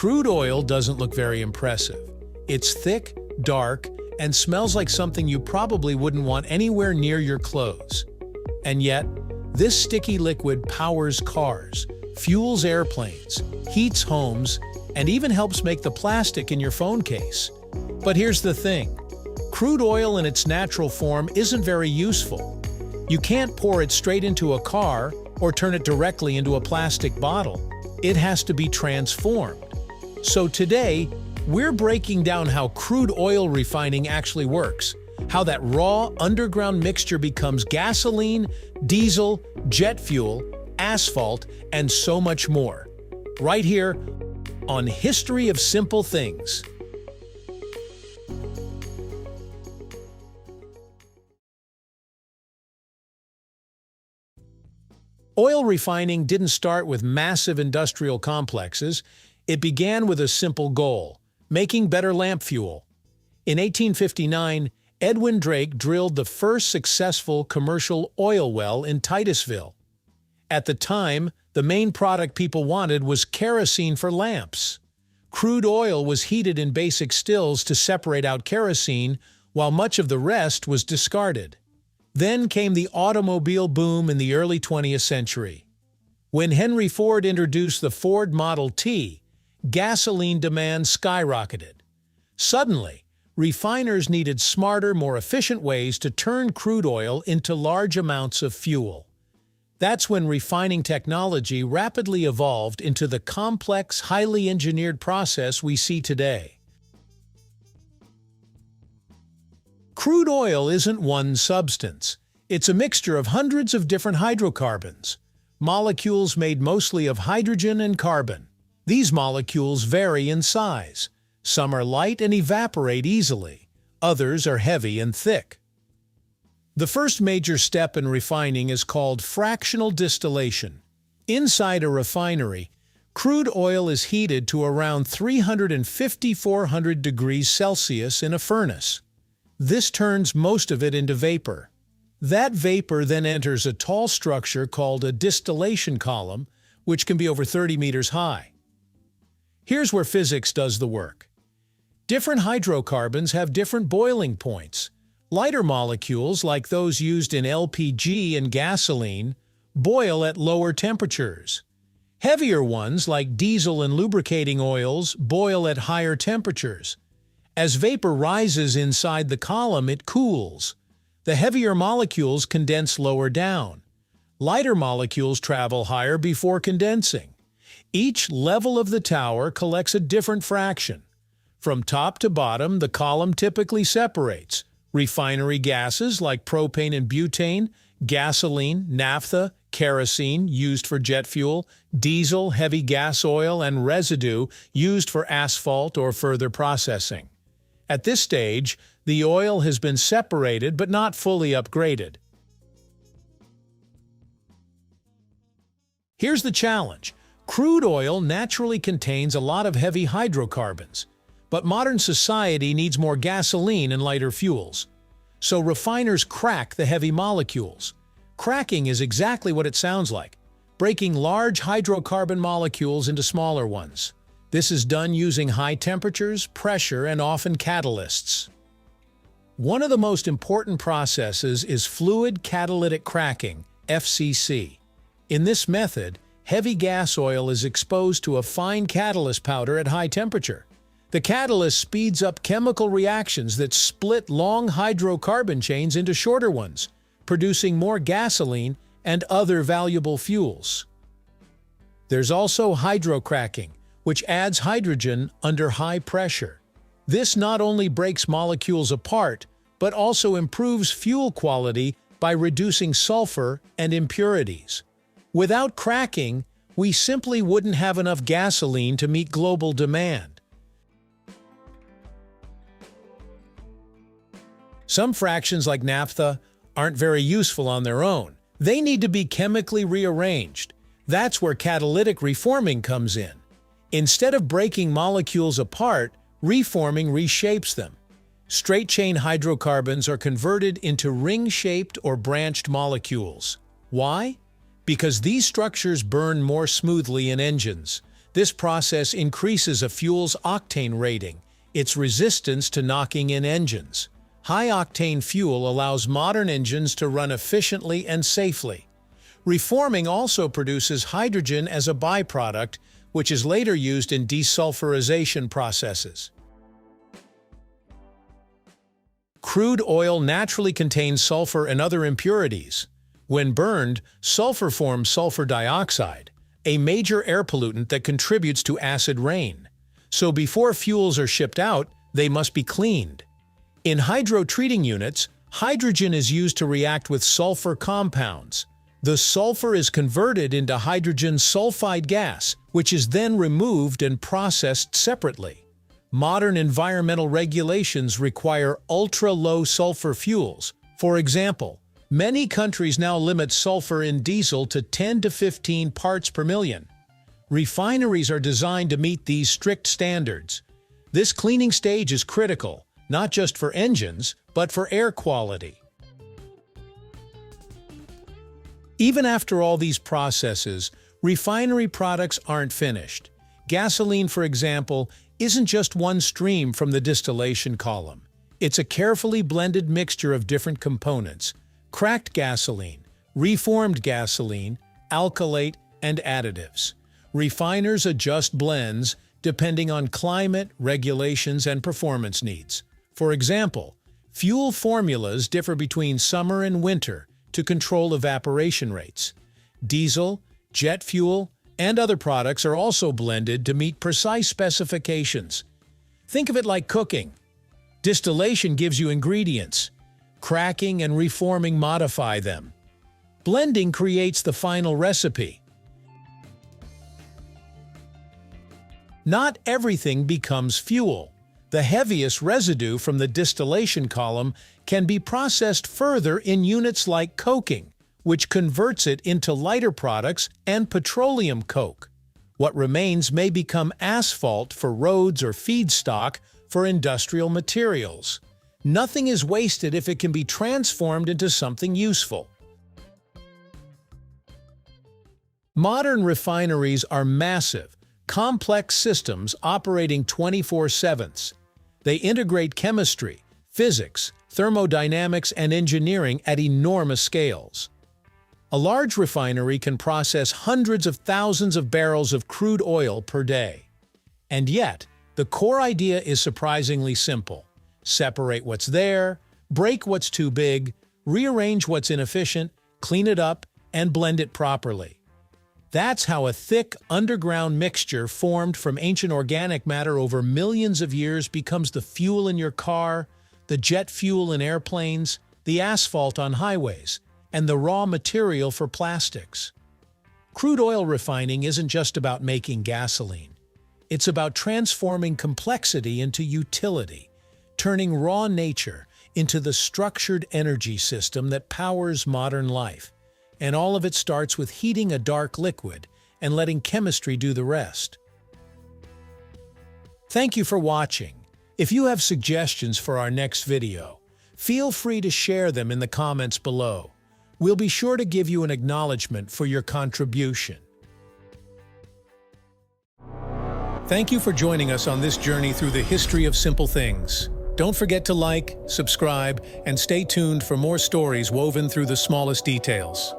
Crude oil doesn't look very impressive. It's thick, dark, and smells like something you probably wouldn't want anywhere near your clothes. And yet, this sticky liquid powers cars, fuels airplanes, heats homes, and even helps make the plastic in your phone case. But here's the thing. Crude oil in its natural form isn't very useful. You can't pour it straight into a car or turn it directly into a plastic bottle. It has to be transformed. So today, we're breaking down how crude oil refining actually works, how that raw underground mixture becomes gasoline, diesel, jet fuel, asphalt, and so much more. Right here on History of Simple Things. Oil refining didn't start with massive industrial complexes. It began with a simple goal: making better lamp fuel. In 1859, Edwin Drake drilled the first successful commercial oil well in Titusville. At the time, the main product people wanted was kerosene for lamps. Crude oil was heated in basic stills to separate out kerosene, while much of the rest was discarded. Then came the automobile boom in the early 20th century. When Henry Ford introduced the Ford Model T, gasoline demand skyrocketed. Suddenly, refiners needed smarter, more efficient ways to turn crude oil into large amounts of fuel. That's when refining technology rapidly evolved into the complex, highly engineered process we see today. Crude oil isn't one substance. It's a mixture of hundreds of different hydrocarbons, molecules made mostly of hydrogen and carbon. These molecules vary in size. Some are light and evaporate easily. Others are heavy and thick. The first major step in refining is called fractional distillation. Inside a refinery, crude oil is heated to around 350–400 degrees Celsius in a furnace. This turns most of it into vapor. That vapor then enters a tall structure called a distillation column, which can be over 30 meters high. Here's where physics does the work. Different hydrocarbons have different boiling points. Lighter molecules, like those used in LPG and gasoline, boil at lower temperatures. Heavier ones, like diesel and lubricating oils, boil at higher temperatures. As vapor rises inside the column, it cools. The heavier molecules condense lower down. Lighter molecules travel higher before condensing. Each level of the tower collects a different fraction. From top to bottom, the column typically separates refinery gases like propane and butane, gasoline, naphtha, kerosene used for jet fuel, diesel, heavy gas oil, and residue used for asphalt or further processing. At this stage, the oil has been separated but not fully upgraded. Here's the challenge. Crude oil naturally contains a lot of heavy hydrocarbons, but modern society needs more gasoline and lighter fuels. So refiners crack the heavy molecules. Cracking is exactly what it sounds like, breaking large hydrocarbon molecules into smaller ones. This is done using high temperatures, pressure, and often catalysts. One of the most important processes is fluid catalytic cracking, FCC. In this method, heavy gas oil is exposed to a fine catalyst powder at high temperature. The catalyst speeds up chemical reactions that split long hydrocarbon chains into shorter ones, producing more gasoline and other valuable fuels. There's also hydrocracking, which adds hydrogen under high pressure. This not only breaks molecules apart, but also improves fuel quality by reducing sulfur and impurities. Without cracking, we simply wouldn't have enough gasoline to meet global demand. Some fractions like naphtha aren't very useful on their own. They need to be chemically rearranged. That's where catalytic reforming comes in. Instead of breaking molecules apart, reforming reshapes them. Straight-chain hydrocarbons are converted into ring-shaped or branched molecules. Why? Because these structures burn more smoothly in engines. This process increases a fuel's octane rating, its resistance to knocking in engines. High-octane fuel allows modern engines to run efficiently and safely. Reforming also produces hydrogen as a byproduct, which is later used in desulfurization processes. Crude oil naturally contains sulfur and other impurities. When burned, sulfur forms sulfur dioxide, a major air pollutant that contributes to acid rain. So before fuels are shipped out, they must be cleaned. In hydrotreating units, hydrogen is used to react with sulfur compounds. The sulfur is converted into hydrogen sulfide gas, which is then removed and processed separately. Modern environmental regulations require ultra-low sulfur fuels. For example, many countries now limit sulfur in diesel to 10 to 15 parts per million. Refineries are designed to meet these strict standards. This cleaning stage is critical, not just for engines, but for air quality. Even after all these processes, refinery products aren't finished. Gasoline, for example, isn't just one stream from the distillation column. It's a carefully blended mixture of different components: cracked gasoline, reformed gasoline, alkylate, and additives. Refiners adjust blends depending on climate, regulations, and performance needs. For example, fuel formulas differ between summer and winter to control evaporation rates. Diesel, jet fuel, and other products are also blended to meet precise specifications. Think of it like cooking. Distillation gives you ingredients. Cracking and reforming modify them. Blending creates the final recipe. Not everything becomes fuel. The heaviest residue from the distillation column can be processed further in units like coking, which converts it into lighter products and petroleum coke. What remains may become asphalt for roads or feedstock for industrial materials. Nothing is wasted if it can be transformed into something useful. Modern refineries are massive, complex systems operating 24/7. They integrate chemistry, physics, thermodynamics, and engineering at enormous scales. A large refinery can process hundreds of thousands of barrels of crude oil per day. And yet, the core idea is surprisingly simple. Separate what's there, break what's too big, rearrange what's inefficient, clean it up, and blend it properly. That's how a thick, underground mixture formed from ancient organic matter over millions of years becomes the fuel in your car, the jet fuel in airplanes, the asphalt on highways, and the raw material for plastics. Crude oil refining isn't just about making gasoline. It's about transforming complexity into utility, turning raw nature into the structured energy system that powers modern life. And all of it starts with heating a dark liquid and letting chemistry do the rest. Thank you for watching. If you have suggestions for our next video, feel free to share them in the comments below. We'll be sure to give you an acknowledgement for your contribution. Thank you for joining us on this journey through the history of simple things. Don't forget to like, subscribe, and stay tuned for more stories woven through the smallest details.